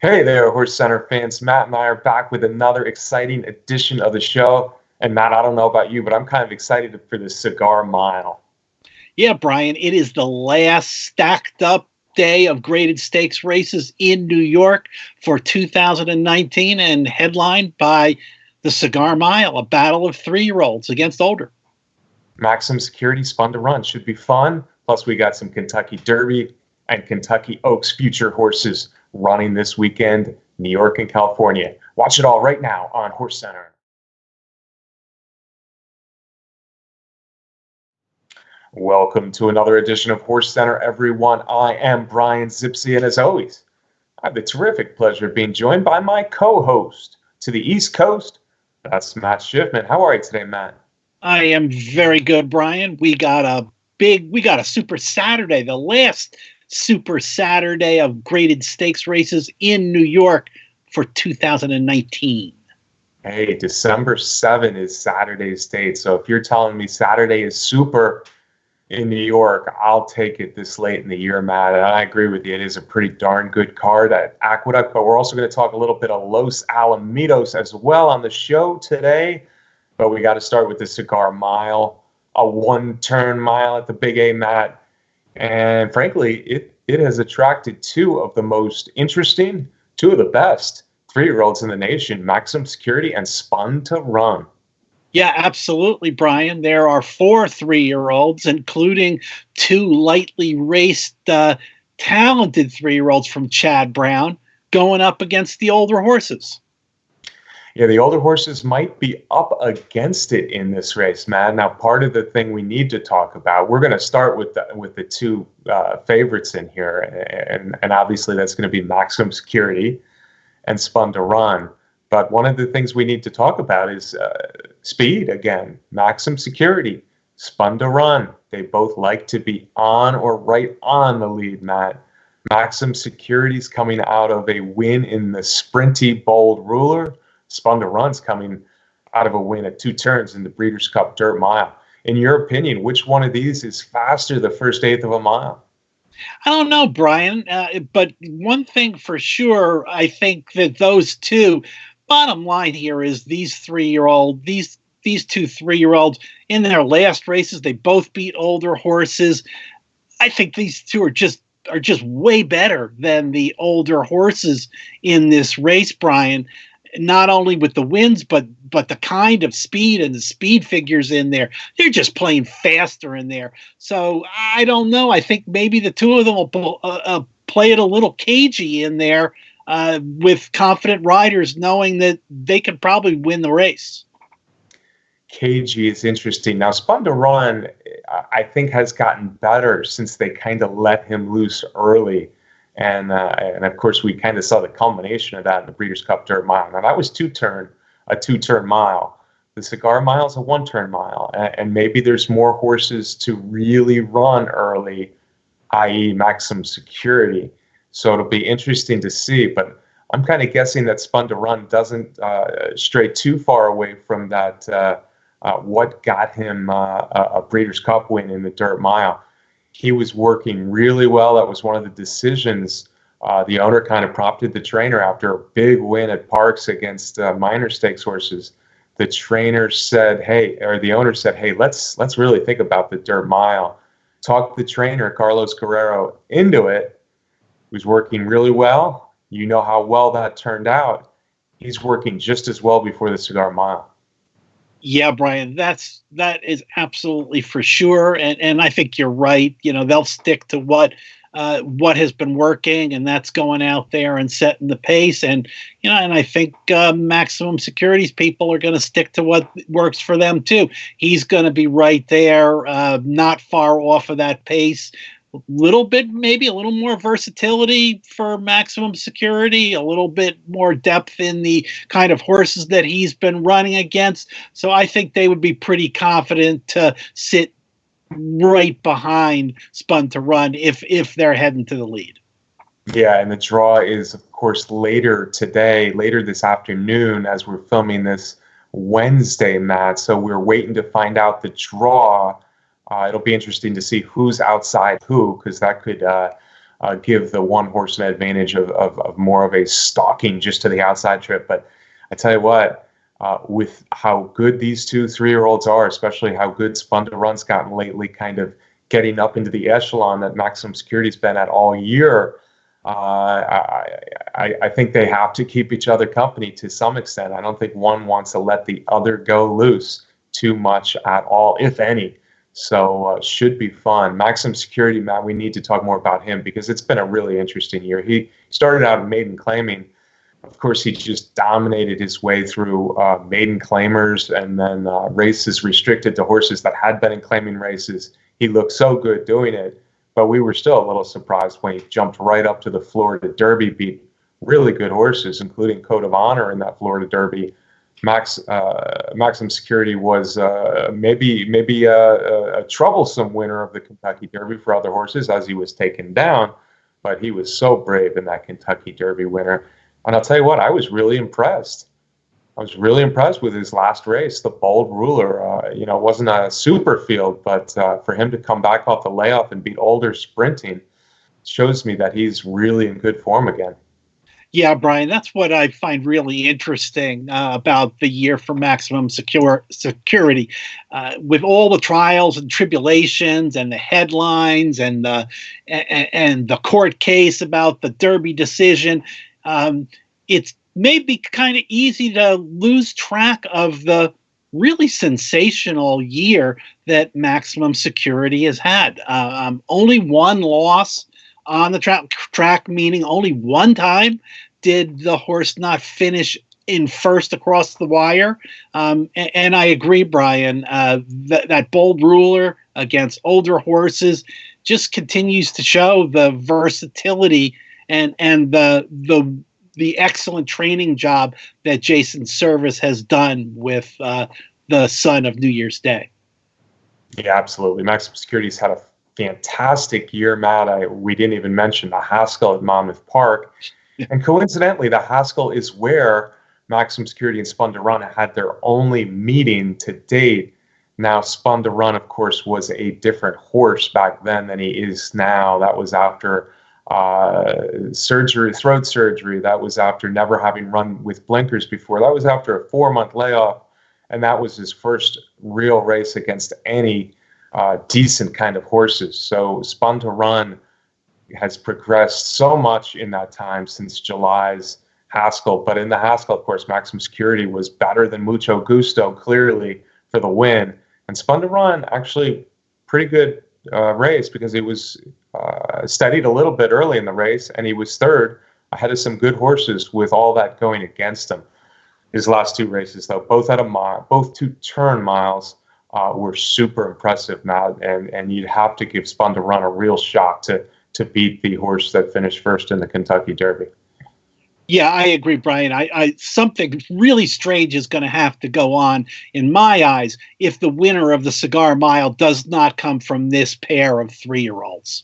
Hey there, HorseCenter fans. Matt and I are back with another exciting edition of the show. And Matt, I don't know about you, but I'm kind of excited for the Cigar Mile. Yeah, Brian, it is the last stacked up day of graded stakes races in New York for 2019 and headlined by the Cigar Mile, a battle of 3-year-olds against older. Maximum Security spun to run. Should be fun. Plus, we got some Kentucky Derby and Kentucky Oaks Future horses running this weekend, New York and California. Watch it all right now on HorseCenter. Welcome to another edition of HorseCenter, everyone. I am Brian Zipsy, and as always, I have the terrific pleasure of being joined by my co-host to the East Coast. That's Matt Schiffman. How are you today, Matt? I am very good, Brian. We got a Super Saturday, the last Super Saturday of graded stakes races in New York for 2019. Hey, December 7 is Saturday's date. So if you're telling me Saturday is super in New York, I'll take it this late in the year, Matt. And I agree with you. It is a pretty darn good card at Aqueduct. But we're also going to talk a little bit of Los Alamitos as well on the show today. But we got to start with the Cigar Mile, a one-turn mile at the Big A, Matt. And frankly, it has attracted two of the most interesting, two of the best 3-year-olds in the nation, Maximum Security and Spun to Run. Yeah, absolutely, Brian. There are 4 3-year-olds, including 2 lightly raced, talented 3-year-olds from Chad Brown, going up against the older horses. Yeah, the older horses might be up against it in this race, man. Now, part of the thing we need to talk about, we're going to start with the 2 favorites in here, and obviously that's going to be Maximum Security and Spun to Run. But one of the things we need to talk about is speed again. Maximum Security, Spun to Run. They both like to be on or right on the lead, Matt. Maximum Security's coming out of a win in the Sprinty Bold Ruler. Spun to Run's coming out of a win at 2 turns in the Breeders' Cup Dirt Mile. In your opinion, which one of these is faster the first eighth of a mile? I don't know, Brian, but one thing for sure, I think that those two, bottom line here is these 3-year-old, these 2 3-year-olds in their last races, they both beat older horses. I think these 2 are just way better than the older horses in this race, Brian. Not only with the wins, but the kind of speed and the speed figures in there. They're just playing faster in there. So I don't know. I think maybe the 2 of them will play it a little cagey in there with confident riders knowing that they could probably win the race. Cagey is interesting. Now, Spun to Run, I think, has gotten better since they kind of let him loose early. And of course, we kind of saw the culmination of that in the Breeders' Cup Dirt Mile. Now, that was a 2-turn mile. The Cigar Mile is a 1-turn mile. And maybe there's more horses to really run early, i.e. Maximum Security. So it'll be interesting to see. But I'm kind of guessing that Spun to Run doesn't stray too far away from that, what got him a Breeders' Cup win in the Dirt Mile. He was working really well. That was one of the decisions. The owner kind of prompted the trainer after a big win at Parks against minor stakes horses. The trainer said, the owner said, hey, let's really think about the Dirt Mile. Talked the trainer, Carlos Guerrero, into it. He was working really well. You know how well that turned out. He's working just as well before the Cigar Mile. Yeah, Brian, that is absolutely for sure, and I think you're right. You know, they'll stick to what has been working, and that's going out there and setting the pace. And and I think Maximum Security's people are going to stick to what works for them too. He's going to be right there, not far off of that pace. Little bit, maybe a little more versatility for Maximum Security, a little bit more depth in the kind of horses that he's been running against. So I think they would be pretty confident to sit right behind Spun to Run if they're heading to the lead. Yeah, and the draw is, of course, later this afternoon as we're filming this Wednesday, Matt. So we're waiting to find out the draw. It'll be interesting to see who's outside who, because that could give the one horse an advantage of more of a stalking just to the outside trip. But I tell you what, with how good these 2 3-year-olds are, especially how good Spun to Run's gotten lately, kind of getting up into the echelon that Maximum Security's been at all year, I think they have to keep each other company to some extent. I don't think one wants to let the other go loose too much at all, if any. So should be fun. Maximum Security, Matt, we need to talk more about him because it's been a really interesting year. He started out maiden claiming. Of course, he just dominated his way through maiden claimers and then races restricted to horses that had been in claiming races. He looked so good doing it, but we were still a little surprised when he jumped right up to the Florida Derby, beat really good horses, including Code of Honor in that Florida Derby. Maximum Security was maybe a troublesome winner of the Kentucky Derby for other horses as he was taken down, but he was so brave in that Kentucky Derby winner. And I'll tell you what, I was really impressed. I was really impressed with his last race, the Bold Ruler. It wasn't a super field, but for him to come back off the layoff and beat Older sprinting shows me that he's really in good form again. Yeah, Brian, that's what I find really interesting about the year for Maximum Security. With all the trials and tribulations and the headlines and the court case about the Derby decision, it's maybe kind of easy to lose track of the really sensational year that Maximum Security has had. Only one loss on the track, meaning only one time did the horse not finish in first across the wire. And I agree, Brian, that Bold Ruler against older horses just continues to show the versatility and the excellent training job that Jason Service has done with the son of New Year's Day. Yeah, absolutely. Maximum Security's had a fantastic year, Matt. We didn't even mention the Haskell at Monmouth Park. And coincidentally, the Haskell is where Maximum Security and Spun to Run had their only meeting to date. Now, Spun to Run, of course, was a different horse back then than he is now. That was after throat surgery. That was after never having run with blinkers before. That was after a 4-month layoff. And that was his first real race against any decent kind of horses. So Spun to Run has progressed so much in that time since July's Haskell. But in the Haskell, of course, Maximum Security was better than Mucho Gusto, clearly, for the win. And Spun to Run, actually, pretty good race because it was steadied a little bit early in the race, and he was third ahead of some good horses with all that going against him. His last 2 races, though, both at a mile, both 2-turn miles, were super impressive, Matt. And you'd have to give Spun to Run a real shot to beat the horse that finished first in the Kentucky Derby. Yeah, I agree, Brian. I something really strange is going to have to go on, in my eyes, if the winner of the Cigar Mile does not come from this pair of 3-year-olds.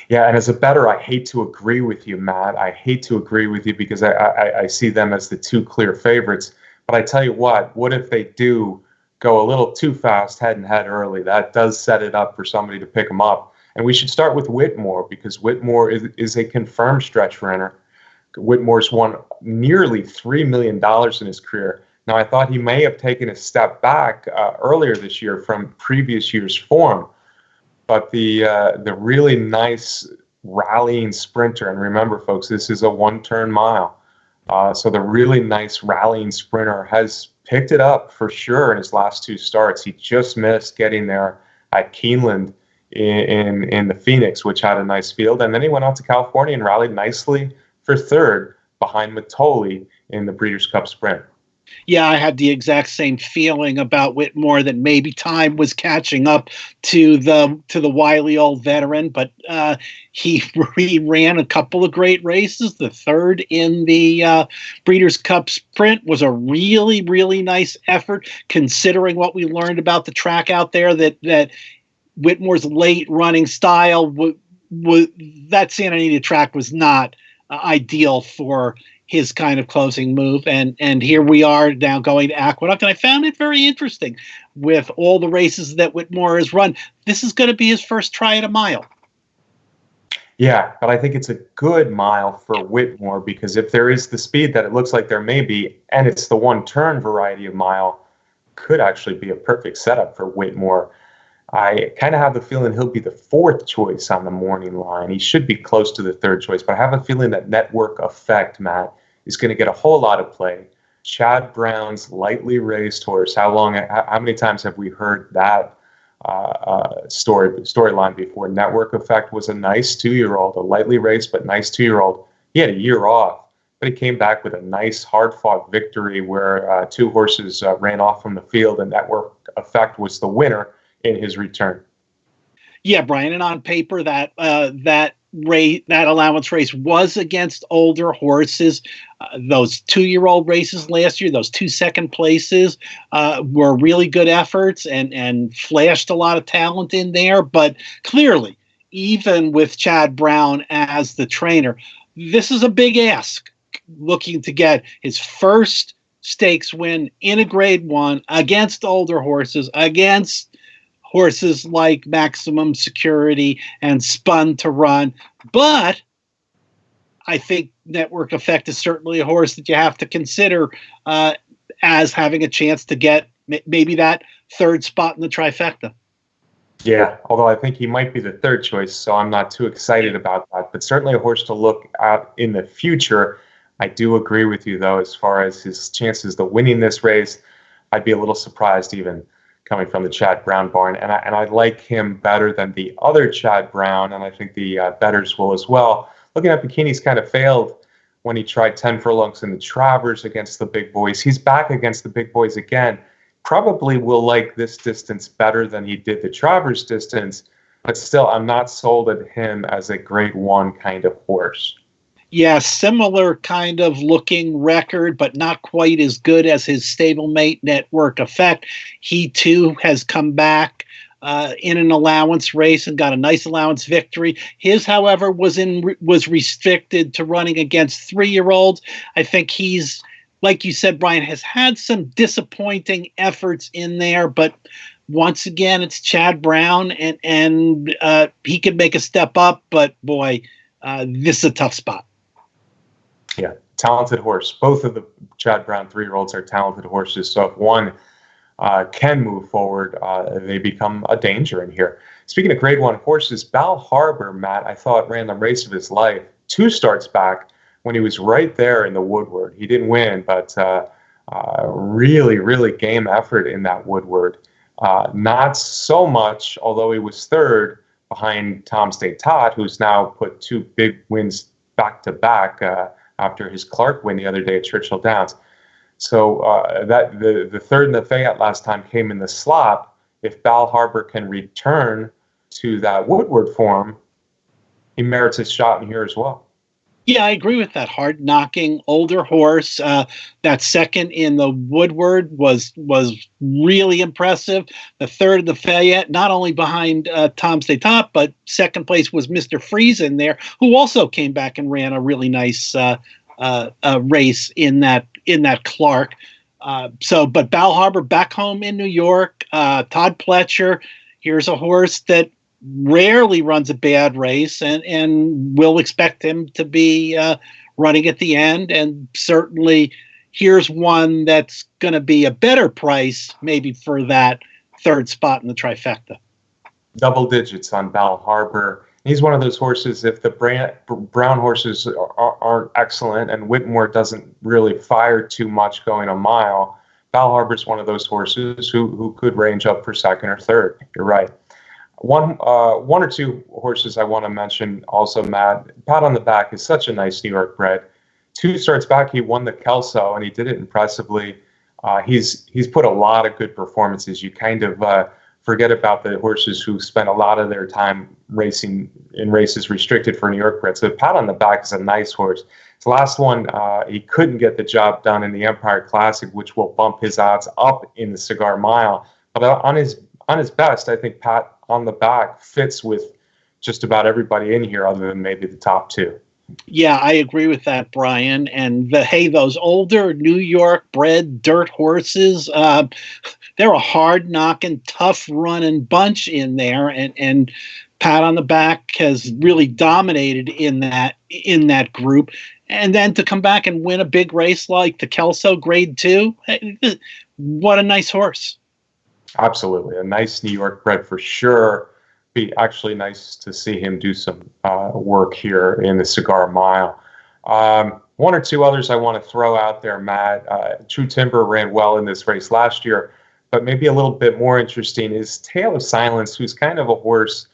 Yeah, and as a bettor, I hate to agree with you, Matt. I hate to agree with you because I see them as the 2 clear favorites. But I tell you what if they do go a little too fast head and head early? That does set it up for somebody to pick them up. And we should start with Whitmore because Whitmore is a confirmed stretch runner. Whitmore's won nearly $3 million in his career. Now, I thought he may have taken a step back earlier this year from previous year's form. But the really nice rallying sprinter, and remember, folks, this is a 1-turn mile. So the really nice rallying sprinter has picked it up for sure in his last 2 starts. He just missed getting there at Keeneland in the Phoenix, which had a nice field. And then he went out to California and rallied nicely for third behind Matoli in the Breeders' Cup Sprint. Yeah, I had the exact same feeling about Whitmore, that maybe time was catching up to the wily old veteran, but he ran a couple of great races. The third in the Breeders' Cup Sprint was a really, really nice effort, considering what we learned about the track out there, that Whitmore's late running style, that Santa Anita track was not ideal for his kind of closing move. And here we are now going to Aqueduct. And I found it very interesting with all the races that Whitmore has run. This is going to be his first try at a mile. Yeah, but I think it's a good mile for Whitmore because if there is the speed that it looks like there may be, and it's the one turn variety of mile, could actually be a perfect setup for Whitmore. I kind of have the feeling he'll be the fourth choice on the morning line. He should be close to the third choice, but I have a feeling that Network Effect, Matt, is going to get a whole lot of play. Chad Brown's lightly raced horse. How many times have we heard that storyline before? Network Effect was a nice 2-year-old, a lightly raced but nice 2-year-old. He had a year off, but he came back with a nice hard-fought victory where two horses ran off from the field, and Network Effect was the winner in his return. Yeah, Brian, and on paper that that allowance race was against older horses. Those 2-year-old races last year, those 2 second places were really good efforts and flashed a lot of talent in there. But clearly, even with Chad Brown as the trainer, this is a big ask, looking to get his first stakes win in a Grade 1 against older horses, against horses like Maximum Security and Spun to Run. But I think Network Effect is certainly a horse that you have to consider as having a chance to get maybe that third spot in the trifecta. Yeah, although I think he might be the third choice, so I'm not too excited about that. But certainly a horse to look at in the future. I do agree with you, though, as far as his chances of winning this race. I'd be a little surprised even coming from the Chad Brown barn. And I like him better than the other Chad Brown, and I think the bettors will as well. Looking at Bikini's kind of failed when he tried 10 furlongs in the Travers against the big boys. He's back against the big boys again. Probably will like this distance better than he did the Travers distance, but still, I'm not sold at him as a Grade 1 kind of horse. Yeah, similar kind of looking record, but not quite as good as his stablemate Network Effect. He too has come back in an allowance race and got a nice allowance victory. His, however, was restricted to running against 3-year-olds. I think he's, like you said, Brian, has had some disappointing efforts in there, but once again, it's Chad Brown, and he could make a step up, but boy, this is a tough spot. Yeah, talented horse. Both of the Chad Brown 3-year-olds are talented horses. So if one can move forward, they become a danger in here. Speaking of Grade 1 horses, Bal Harbour, Matt, I thought ran the race of his life 2 starts back when he was right there in the Woodward. He didn't win, but really, really game effort in that Woodward. Not so much, although he was third behind Tom State-Tot, who's now put 2 big wins back-to-back after his Clark win the other day at Churchill Downs. So that the third in the Fayette last time came in the slop. If Bal Harbour can return to that Woodward form, he merits a shot in here as well. Yeah, I agree with that. Hard-knocking older horse. That second in the Woodward was really impressive. The third in the Fayette, not only behind Tom State-Tot, but second place was Mr. Freeze in there, who also came back and ran a really nice race in that Clark. But Bal Harbour back home in New York. Todd Pletcher, here's a horse that rarely runs a bad race, and we'll expect him to be running at the end. And certainly here's one that's going to be a better price maybe for that third spot in the trifecta. Double digits on Bal Harbour. He's one of those horses, if the brown horses aren't excellent and Whitmore doesn't really fire too much going a mile, Bal Harbour's one of those horses who could range up for second or third. You're right. One or two horses I want to mention also, Matt. Pat on the Back is such a nice New York bred. 2 starts back, he won the Kelso, and he did it impressively. He's put a lot of good performances. You kind of forget about the horses who spent a lot of their time racing in races restricted for New York bred. So Pat on the Back is a nice horse. His last one, he couldn't get the job done in the Empire Classic, which will bump his odds up in the Cigar Mile. But on his best, I think Pat on the Back fits with just about everybody in here other than maybe the top 2. Yeah, I agree with that, Brian. And those older New York bred dirt horses, they're a hard knocking, tough running bunch in there. And pat on the back, has really dominated in that group, and then to come back and win a big race like the Kelso Grade 2, what a nice horse. Absolutely, a nice New York bred for sure. Be actually nice to see him do some work here in the Cigar Mile. One or two others I want to throw out there, Matt. True Timber ran well in this race last year, but maybe a little bit more interesting is Tale of Silence, who's kind of a horse.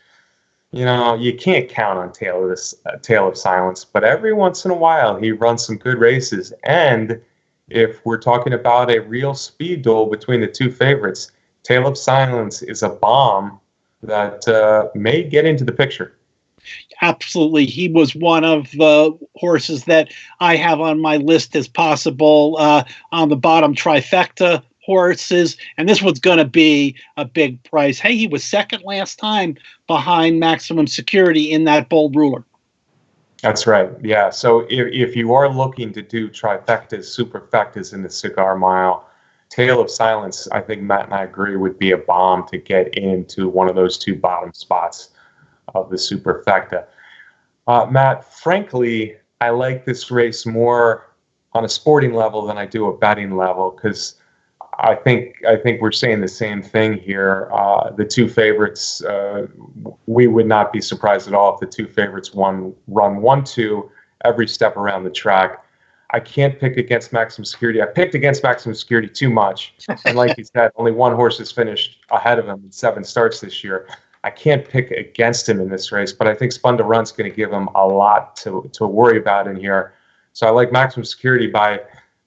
You can't count on Tale of Silence, but every once in a while he runs some good races. And if we're talking about a real speed duel between the two favorites, Tale of Silence is a bomb that may get into the picture. Absolutely. He was one of the horses that I have on my list as possible on the bottom trifecta horses. And this one's going to be a big price. Hey, he was second last time behind Maximum Security in that Bold Ruler. That's right. Yeah. So if you are looking to do trifectas, superfectas in the Cigar Mile, Tale of Silence, I think Matt and I agree, would be a bomb to get into one of those two bottom spots of the superfecta. Matt, frankly, I like this race more on a sporting level than I do a betting level, because I think we're saying the same thing here. The two favorites, we would not be surprised at all if the two favorites run 1-2 every step around the track. I can't pick against Maximum Security. I picked against Maximum Security too much. And like you said, only one horse has finished ahead of him in 7 starts this year. I can't pick against him in this race, but I think Spun to Run's going to give him a lot to worry about in here. So I like Maximum Security by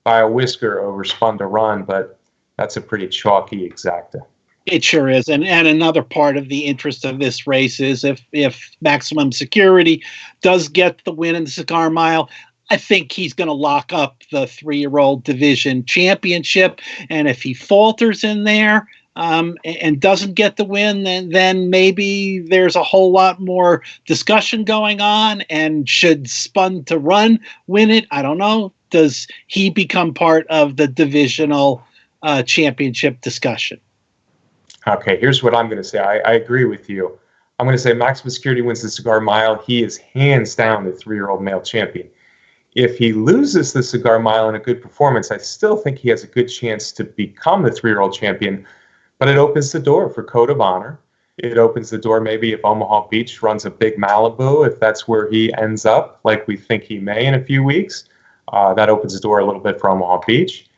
a whisker over Spun to Run, but that's a pretty chalky exacta. It sure is. And another part of the interest of this race is if Maximum Security does get the win in the Cigar Mile, I think he's going to lock up the 3-year-old division championship. And if he falters in there and doesn't get the win, then maybe there's a whole lot more discussion going on. And should Spun to Run win it? I don't know. Does he become part of the divisional championship discussion? Okay, here's what I'm going to say. I agree with you. I'm going to say Maximum Security wins the Cigar Mile. He is hands down the 3-year-old male champion. If he loses the Cigar Mile in a good performance, I still think he has a good chance to become the 3-year-old champion, but it opens the door for Code of Honor. It opens the door maybe if Omaha Beach runs a big Malibu, if that's where he ends up, like we think he may in a few weeks. That opens the door a little bit for Omaha Beach.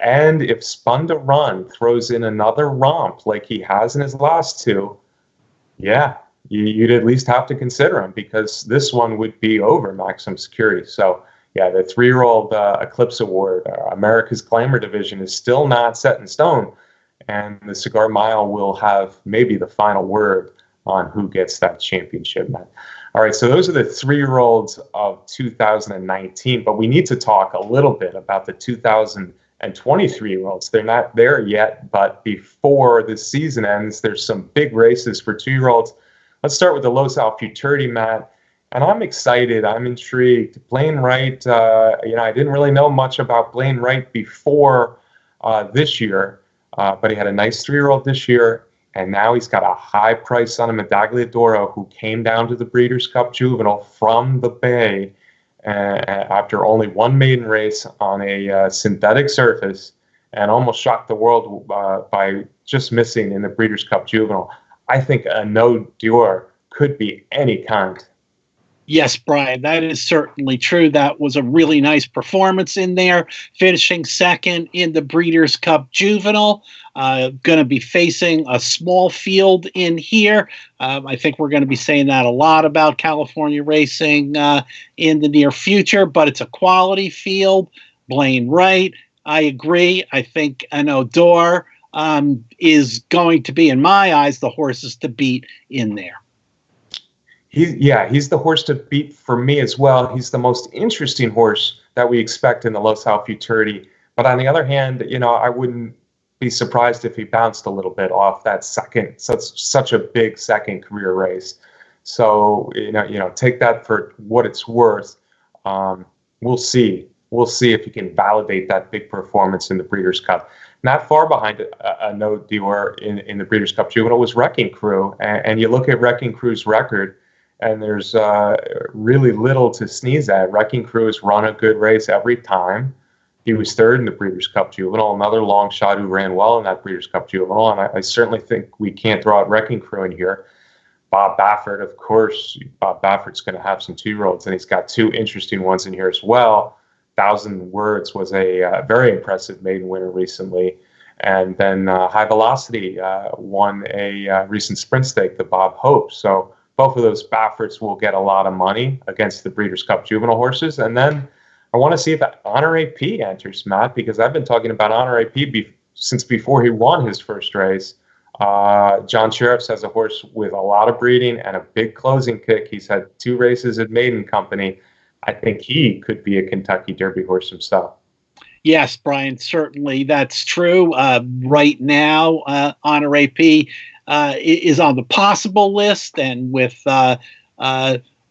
And if Spun to Run throws in another romp like he has in his last two, yeah, you'd at least have to consider him, because this one would be over Maximum Security. So, yeah, the 3-year-old Eclipse Award, America's Glamour Division, is still not set in stone. And the Cigar Mile will have maybe the final word on who gets that championship, Matt. All right, so those are the 3-year-olds of 2019, but we need to talk a little bit about the 2023-year-olds. They're not there yet, but before the season ends, there's some big races for 2-year-olds. Let's start with the Los Al Futurity, Matt. And I'm excited. I'm intrigued. Blaine Wright, I didn't really know much about Blaine Wright before this year, but he had a nice 3-year-old this year, and now he's got a high price on a Medaglia d'Oro who came down to the Breeders' Cup Juvenile from the Bay after only one maiden race on a synthetic surface and almost shocked the world by just missing in the Breeders' Cup Juvenile. I think a no Dior could be any kind. Yes, Brian, that is certainly true. That was a really nice performance in there, finishing second in the Breeders' Cup Juvenile. Going to be facing a small field in here. I think we're going to be saying that a lot about California racing in the near future, but it's a quality field. Blaine Wright, I agree. I think an Odor is going to be, in my eyes, the horses to beat in there. He's the horse to beat for me as well. He's the most interesting horse that we expect in the Los Al Futurity. But on the other hand, I wouldn't be surprised if he bounced a little bit off that such a big second career race. So, take that for what it's worth. We'll see. We'll see if he can validate that big performance in the Breeders' Cup. not far behind a no Dior in the Breeders' Cup Juvenile was Wrecking Crew. And you look at Wrecking Crew's record, and there's really little to sneeze at. Wrecking Crew has run a good race every time. He was third in the Breeders' Cup Juvenile, another long shot who ran well in that Breeders' Cup Juvenile. And I certainly think we can't throw out Wrecking Crew in here. Bob Baffert, of course. Bob Baffert's going to have some 2-year-olds, and he's got 2 interesting ones in here as well. 1,000 Words was a very impressive maiden winner recently. And then High Velocity won a recent sprint stake, the Bob Hope. So both of those Bafferts will get a lot of money against the Breeders' Cup Juvenile horses. And then I want to see if Honor AP enters, Matt, because I've been talking about Honor AP since before he won his first race. John Sheriffs has a horse with a lot of breeding and a big closing kick. He's had 2 races at Maiden Company. I think he could be a Kentucky Derby horse himself. Yes, Brian, certainly that's true. Right now, Honor AP is on the possible list, and with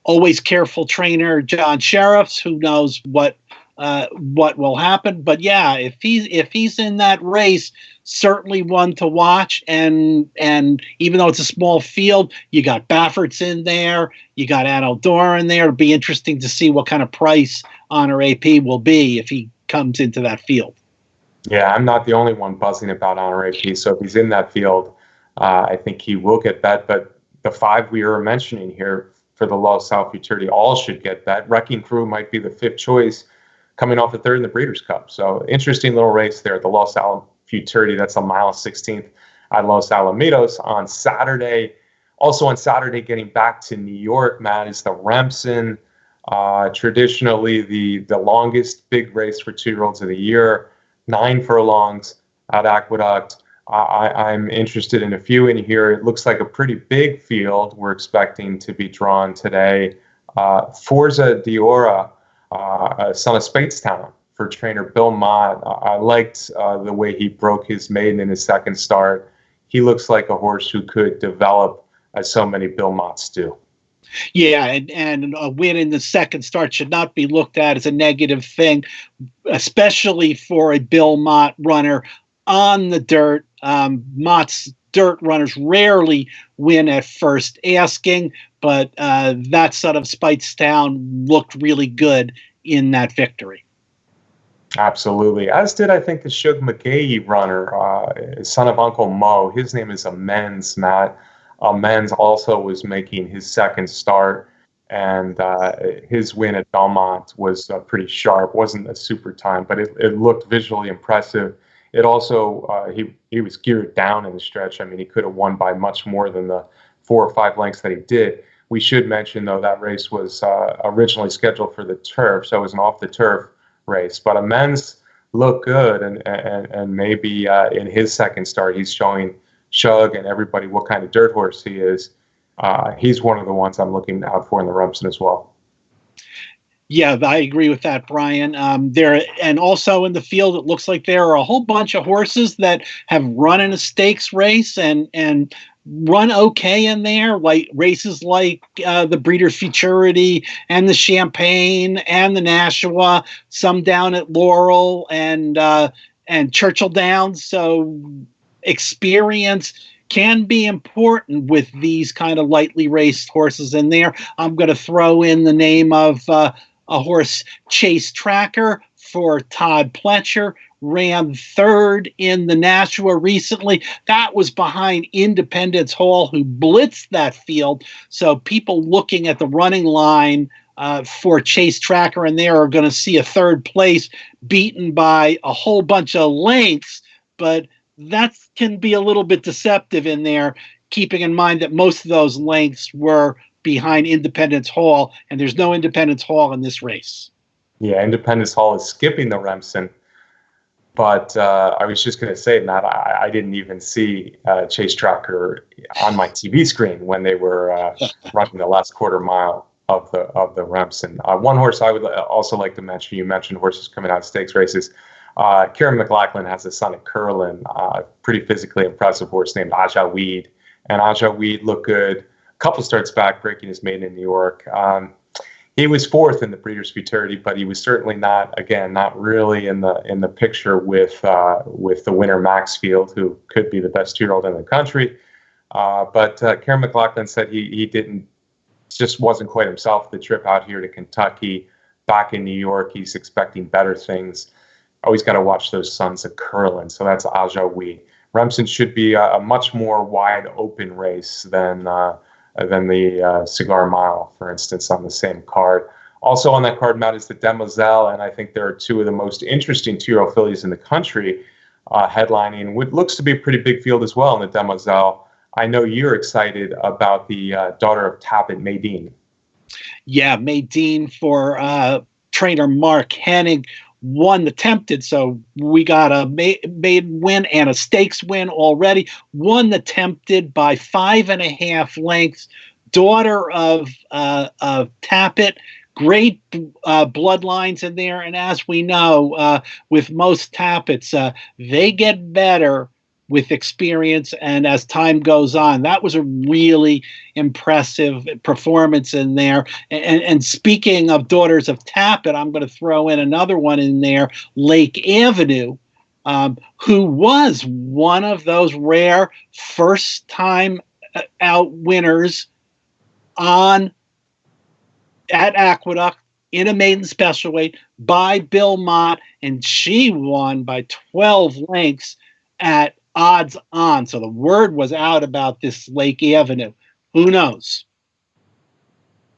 always careful trainer John Sheriffs, who knows what will happen. But yeah, if he's in that race, certainly one to watch. And even though it's a small field, you got Baffert's in there, you got Adaldor in there. It'll be interesting to see what kind of price Honor AP will be if he comes into that field. Yeah, I'm not the only one buzzing about Honor AP. So if he's in that field, I think he will get bet. But the 5 we were mentioning here for the Los Al Futurity all should get bet. Wrecking Crew might be the 5th choice, coming off the 3rd in the Breeders' Cup. So interesting little race there, the Los Al Futurity. That's a mile 16th at Los Alamitos on Saturday. Also on Saturday, getting back to New York, Matt, is the Remsen. Traditionally the longest big race for 2-year-olds of the year, 9 furlongs at Aqueduct. I'm interested in a few in here. It looks like a pretty big field we're expecting to be drawn today. Forza Diora, son of Speightstown, for trainer Bill Mott. I liked the way he broke his maiden in his second start. He looks like a horse who could develop as so many Bill Motts do. Yeah, and a win in the second start should not be looked at as a negative thing, especially for a Bill Mott runner on the dirt. Mott's dirt runners rarely win at first asking, but that son of Speightstown looked really good in that victory. Absolutely. As did, I think, the Shug McGahee runner, son of Uncle Mo. His name is Amends, Matt. Amends also was making his second start, and his win at Belmont was pretty sharp. Wasn't a super time, but it looked visually impressive. It also, he was geared down in the stretch. I mean, he could have won by much more than the 4 or 5 lengths that he did. We should mention, though, that race was originally scheduled for the turf, so it was an off-the-turf race. But Amends looked good, and maybe in his second start, he's showing Shug and everybody what kind of dirt horse he is. He's one of the ones I'm looking out for in the Remsen as well. Yeah, I agree with that, Brian. There, and also in the field, it looks like there are a whole bunch of horses that have run in a stakes race and run okay in there, like races like the Breeders' Futurity and the Champagne and the Nashua, some down at Laurel and Churchill Downs. So experience can be important with these kind of lightly raced horses in there. I'm going to throw in the name of a horse, Chase Tracker, for Todd Pletcher. Ran 3rd in the Nashua recently. That was behind Independence Hall, who blitzed that field. So people looking at the running line for Chase Tracker in there are going to see a 3rd place beaten by a whole bunch of lengths, but that can be a little bit deceptive in there, keeping in mind that most of those lengths were behind Independence Hall, and there's no Independence Hall in this race. Yeah, Independence Hall is skipping the Remsen. But I was just going to say, Matt, I didn't even see Chase Tracker on my TV screen when they were running the last quarter mile of the Remsen. One horse I would also like to mention, you mentioned horses coming out of stakes races. Kieran McLaughlin has a son at Curlin, pretty physically impressive horse named Aja Weed. And Aja Weed looked good a couple starts back, breaking his maiden in New York. He was fourth in the Breeders' Futurity, but he was certainly not really in the picture with the winner Maxfield, who could be the best 2-year-old in the country. But Karen McLaughlin said he didn't, just wasn't quite himself the trip out here to Kentucky. Back in New York, he's expecting better things. Always got to watch those Sons of Curlin. So that's Aja Wee. Remsen should be a much more wide open race than the Cigar Mile, for instance, on the same card. Also on that card, Matt, is the Demoiselle, and I think there are two of the most interesting 2-year-old fillies in the country headlining what looks to be a pretty big field as well in the Demoiselle. I know you're excited about the daughter of Tappet, Maydeen. Yeah, Maydeen for trainer Mark Hennig won the Tempted, so we got a maiden win and a stakes win already. Won the Tempted by 5.5 lengths. Daughter of Tappet, great bloodlines in there, and as we know, with most Tappets, they get better with experience and as time goes on. That was a really impressive performance in there. And speaking of daughters of Tappet, I'm going to throw in another one in there, Lake Avenue, who was one of those rare first-time out winners at Aqueduct in a maiden special weight by Bill Mott, and she won by 12 lengths at odds on. So the word was out about this Lake Avenue. Who knows?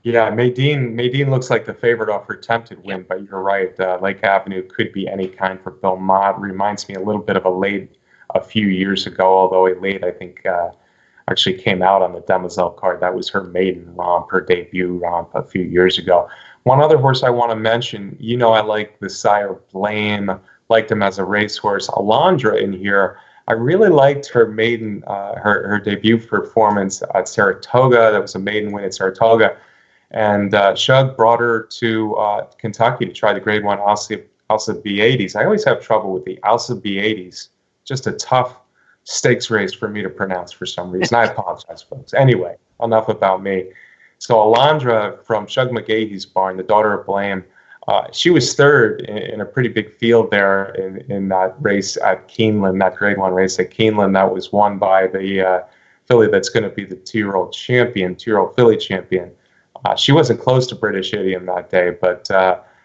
Yeah, Maydeen looks like the favorite off her Tempted win, but you're right. Lake Avenue could be any kind for Bill Mott. Reminds me a little bit of a late a few years ago, although a late, I think, actually came out on the Demoiselle card. That was her maiden romp, her debut romp a few years ago. One other horse I want to mention, I like the sire Blame, liked him as a racehorse. Alondra in here, I really liked her maiden, her debut performance at Saratoga. That was a maiden win at Saratoga. And Shug brought her to Kentucky to try the Grade 1 Alcibiades. I always have trouble with the Alcibiades. Just a tough stakes race for me to pronounce for some reason. I apologize, folks. Anyway, enough about me. So Alondra from Shug McGahee's barn, the daughter of Blame, she was third in a pretty big field there in that race at Keeneland, that Grade 1 race at Keeneland. That was won by the filly that's going to be the 2-year-old champion, 2-year-old filly champion. She wasn't close to British Idiom that day, but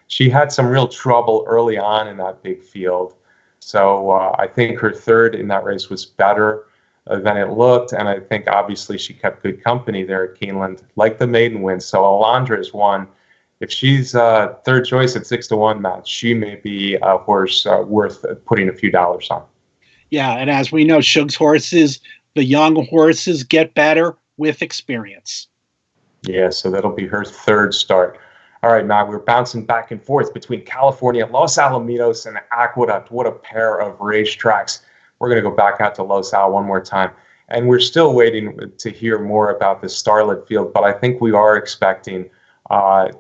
she had some real trouble early on in that big field. So I think her third in that race was better than it looked, and I think obviously she kept good company there at Keeneland, like the maiden win. So Alondra is one. If she's third choice at 6-1, Matt, she may be a horse worth putting a few dollars on. Yeah, and as we know, Shug's horses, the young horses, get better with experience. Yeah, so that'll be her third start. All right, Matt, we're bouncing back and forth between California, Los Alamitos, and Aqueduct. What a pair of racetracks. We're going to go back out to Los Al one more time. And we're still waiting to hear more about the Starlet field, but I think we are expecting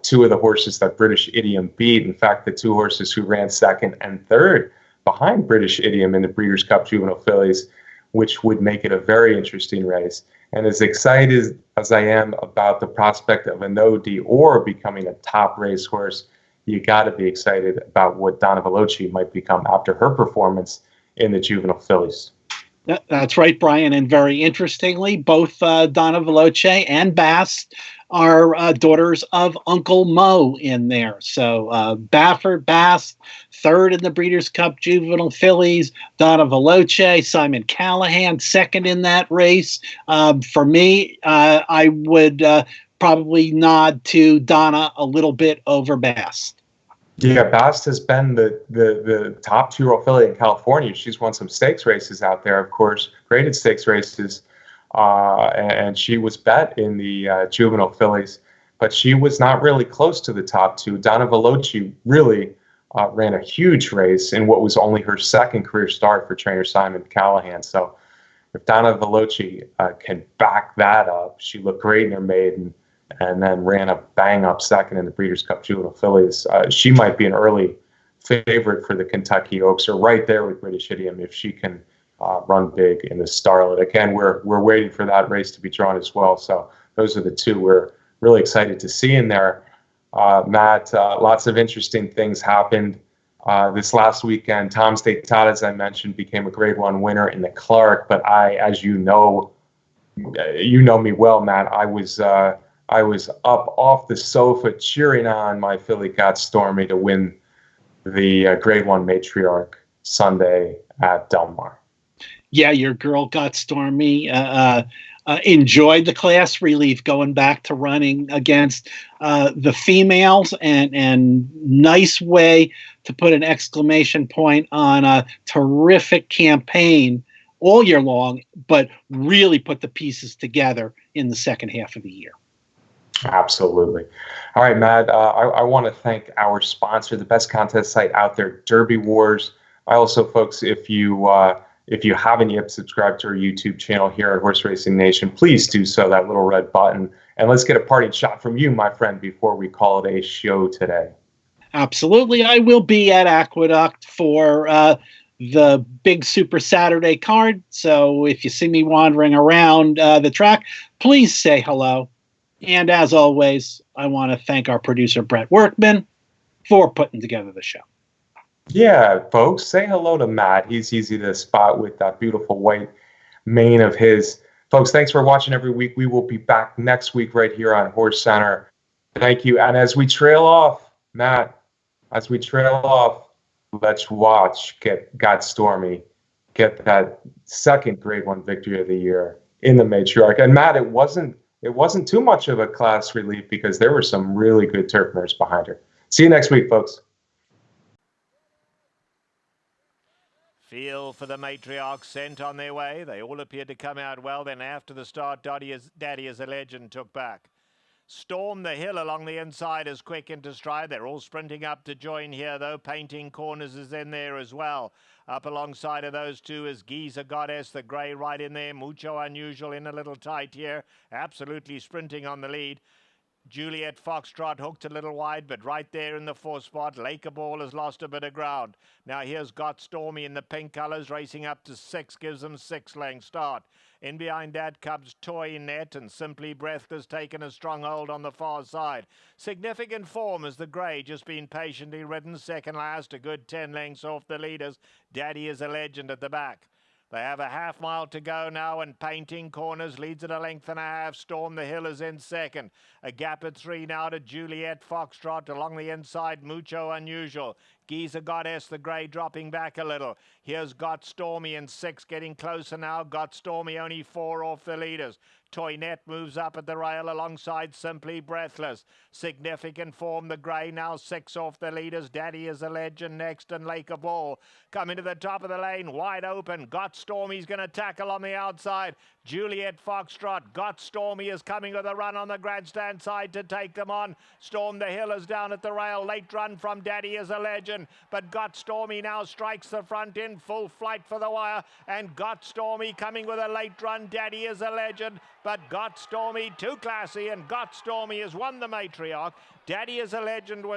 two of the horses that British Idiom beat. In fact, the two horses who ran second and third behind British Idiom in the Breeders' Cup Juvenile Fillies, which would make it a very interesting race. And as excited as I am about the prospect of a No D'Or becoming a top racehorse, you got to be excited about what Donna Veloci might become after her performance in the Juvenile Fillies. That's right, Brian. And very interestingly, both Donna Veloci and Bass are daughters of Uncle Mo in there. So Baffert, Bass, third in the Breeders' Cup Juvenile Fillies. Donna Veloci, Simon Callahan, second in that race. For me, I would probably nod to Donna a little bit over Bass. Yeah, Bast has been the top 2-year-old filly in California. She's won some stakes races out there, of course, graded stakes races, and she was bet in the juvenile fillies, but she was not really close to the top two. Donna Veloci really ran a huge race in what was only her second career start for trainer Simon Callahan. So if Donna Veloci can back that up, she looked great in her maiden, and then ran a bang-up second in the Breeders' Cup Juvenile Fillies. She might be an early favorite for the Kentucky Oaks, or right there with British Idiom if she can run big in the Starlet. Again, we're waiting for that race to be drawn as well. So those are the two we're really excited to see in there. Matt, lots of interesting things happened this last weekend. Tom Statata, as I mentioned, became a Grade 1 winner in the Clark, but as you know me well, Matt, I was up off the sofa cheering on my filly Got Stormy to win the Grade 1 Matriarch Sunday at Del Mar. Yeah, your girl Got Stormy enjoyed the class relief going back to running against the females, and nice way to put an exclamation point on a terrific campaign all year long, but really put the pieces together in the second half of the year. Absolutely. All right, Matt, I want to thank our sponsor, the best contest site out there, Derby Wars. I also, folks, if you haven't yet subscribed to our YouTube channel here at Horse Racing Nation, please do so, that little red button. And let's get a parting shot from you, my friend, before we call it a show today. Absolutely. I will be at Aqueduct for the big Super Saturday card. So if you see me wandering around the track, please say hello. And as always, I want to thank our producer, Brett Workman, for putting together the show. Yeah, folks, say hello to Matt. He's easy to spot with that beautiful white mane of his. Folks, thanks for watching every week. We will be back next week right here on HorseCenter. Thank you. And as we trail off, Matt, let's watch Got Stormy get that second Grade 1 victory of the year in the Matriarch. And Matt, it wasn't too much of a class relief because there were some really good turf mares behind her. See you next week, folks. Feel for the Matriarchs sent on their way. They all appeared to come out well. Then after the start, Daddy is a Legend took back. Storm the Hill along the inside is quick into stride. They're all sprinting up to join here, though. Painting Corners is in there as well. Up alongside of those two is Giza Goddess, the grey right in there. Mucho Unusual in a little tight here. Absolutely sprinting on the lead. Juliet Foxtrot hooked a little wide, but right there in the fourth spot. Laker Ball has lost a bit of ground. Now here's Got Stormy in the pink colours, racing up to 6, gives them 6-length start. In behind that comes Toy Net, and Simply Breathless taken a strong hold on the far side. Significant form as the grey just been patiently ridden. Second last, a good 10 lengths off the leaders. Daddy is a Legend at the back. They have a half mile to go now, and Painting Corners leads at a length and a half. Storm the Hill is in second. A gap at 3 now to Juliet Foxtrot. Along the inside, Mucho Unusual. Giza Goddess, the grey, dropping back a little. Here's Got Stormy in 6, getting closer now. Got Stormy only 4 off the leaders. Toynet moves up at the rail alongside Simply Breathless. Significant form, the grey, now 6 off the leaders. Daddy is a Legend next, and Lake of Ball coming to the top of the lane, wide open. Got Stormy's going to tackle on the outside. Juliet Foxtrot. Got Stormy is coming with a run on the grandstand side to take them on. Storm the Hill is down at the rail. Late run from Daddy is a Legend, but Got Stormy now strikes the front in full flight for the wire, and Got Stormy coming with a late run. Daddy is a Legend, but Got Stormy too classy, and Got Stormy has won the Matriarch. Daddy is a Legend was